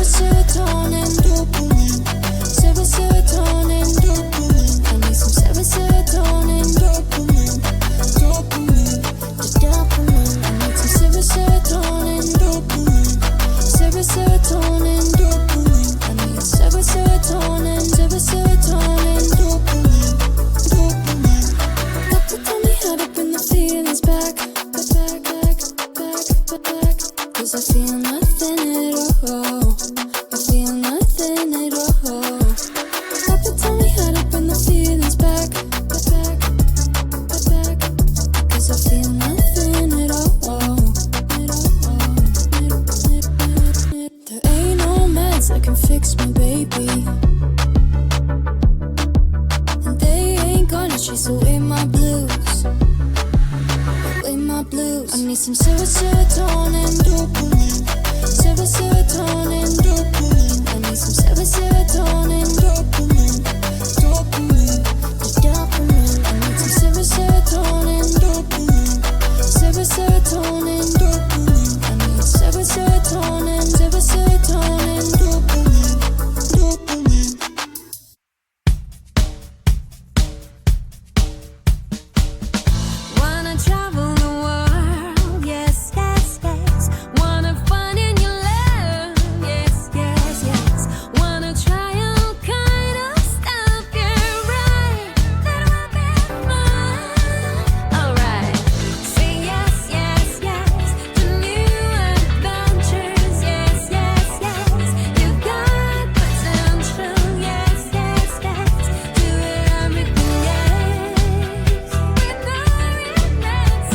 serotonin, dopamine. Serotonin, dopamine. I need some serotonin, dopamine. Dopamine, the dopamine. I need some serotonin, dopamine. Serotonin, dopamine. I need serotonin, dopamine. Dopamine. Got to tell me how to bring the feelings back. Cause I feel nothing at all. I feel nothing at all. Got to tell me how to bring the feelings back. Cause I feel nothing at all. There ain't no meds that can fix me, baby. And they ain't gonna chase away my blues. Away my blues. I need some serotonin, dopamine. Serotonin, dopamine. I need some serotonin, dopamine. Dopamine, the dopamine. I need some serotonin, dopamine. Serotonin, dopamine. I need serotonin, dopamine. Dopamine. Wanna travel the world, yes, yes, yes. Wanna find in your love, yes, yes, yes. Wanna try all kind of stuff, you're right. That will be fun. Alright, say yes, yes, yes to new adventures, yes, yes, yes. You've got potential, yes, yes, yes. Do everything, yes. With no regrets,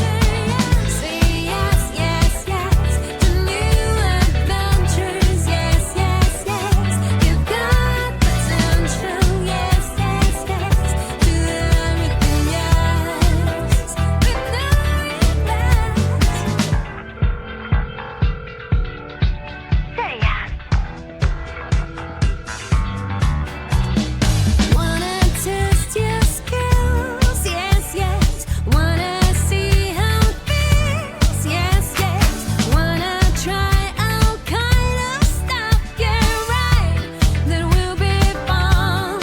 say yes, yes, yes to new adventures, yes, yes, yes. You've got potential, yes, yes, yes. Do everything, yes. With no regrets. Say yes. Wanna test your skills, yes, yes. Wanna see how it feels, yes, yes. Wanna try all kind of stuff, yeah, right. That will be fun.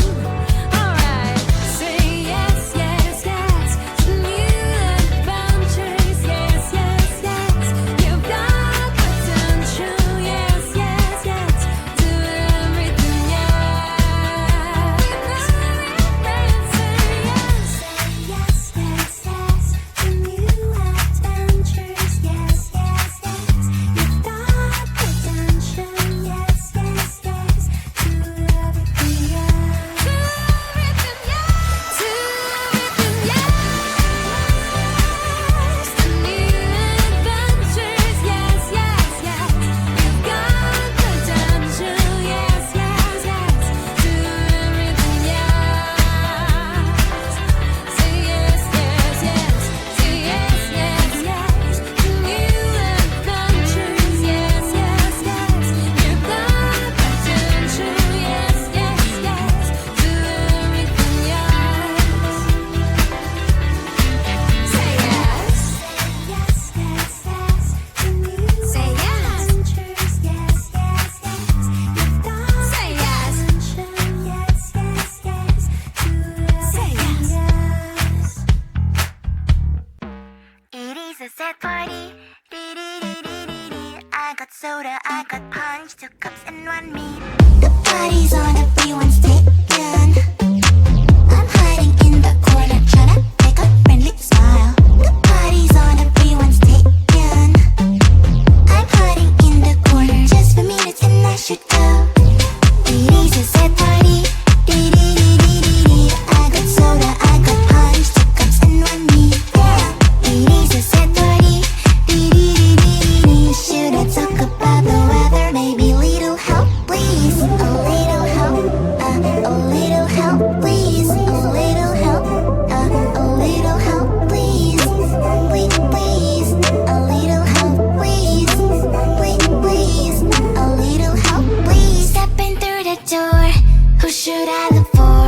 Alright, say yes, yes, yes to new adventures, yes, yes, yes. You've got potential, yes, yes, yes. Do everything, yes. Yes, yes, yes to new adventures, yes, yes, yes. You've got potential, yes, yes, yes. Do everything, yes. Do everything, yes. Do everything, yes. To new adventures, yes, yes, yes. You've got potential, yes, yes, yes. Do everything, yes. Say yes, yes, yes. Say yes, yes, yes. To new adventures, yes, yes, yes. You've got potential, yes, yes, yes. Do everything, yes. Say yes. Yes, yes, yes. To new Say yes. Adventures, yes, yes, yes. You've got Say yes. Potential, yes, yes, yes. Do Say yes. It is a sad party. I got soda, I got punch, 2 cups and 1 meat. The party's on, everyone's taken. I'm hiding in the corner, tryna make a friendly smile. The party's on, everyone's taken. I'm hiding in the corner just for minutes and I should go. It is a sad party. I got soda, I got punch, 2 cups and 1 meat. It is a sad party. Should I talk about the weather? Maybe little help, please. A little help, a little help, please. A little help, a little help, please. Please, please. A little help, please. Please, please. A little help, please. Stepping through the door, who should I look for?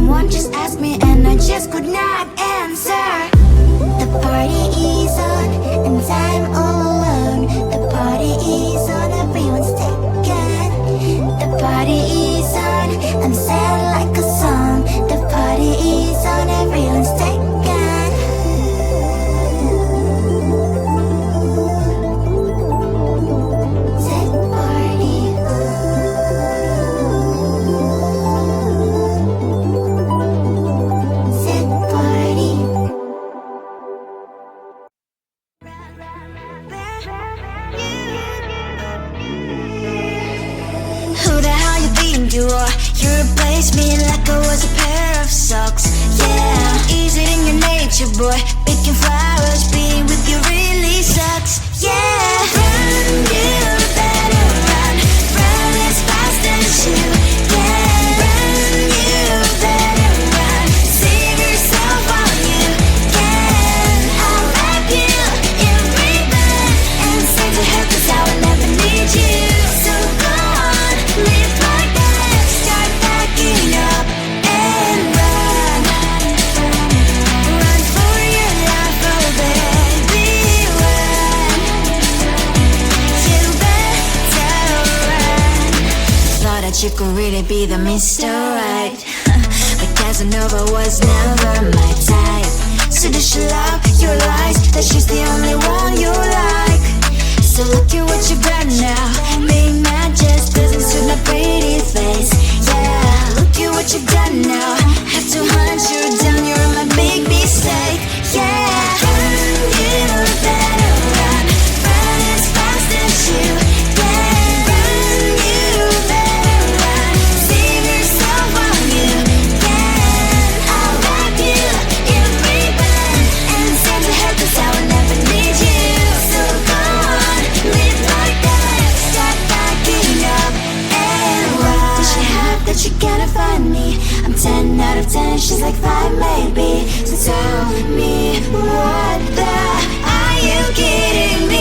Someone just asked me and I just could not answer. The party is on and I'm all alone. The party is on, everyone's taken. The party is on, I'm sad like a song. The party is on, everyone's taken. You replaced me like I was a pair of socks. Yeah, is it in your nature, boy? Picking flowers, being with you really sucks. Yeah, run, you better run. Run as fast as you can. Run, you better run. Save yourself while you can. I'll wrap you in ribbon and send to her 'cause I will never need you. So go on, live like that. Up and run, run for your life, oh baby, run. You better run. Thought that you could really be the Mr. Right, but Casanova was never my type. So does she love your lies, that she's the only one you like? So look at what you got now. Being mad just doesn't suit my pretty face. Yeah, look at what you've done now. Have to hunt you down, you're my big mistake. Yeah, run, you better run. Run as fast as you can. Run, you better run. Save yourself while you can. I'll wrap you in ribbon and send to her 'cause I will never need you. So go on, live like that. Start backing up and run. Does she have that you gotta find me? I'm 10 out of 10, she's like 5 maybe. So tell me, what the are you kidding me?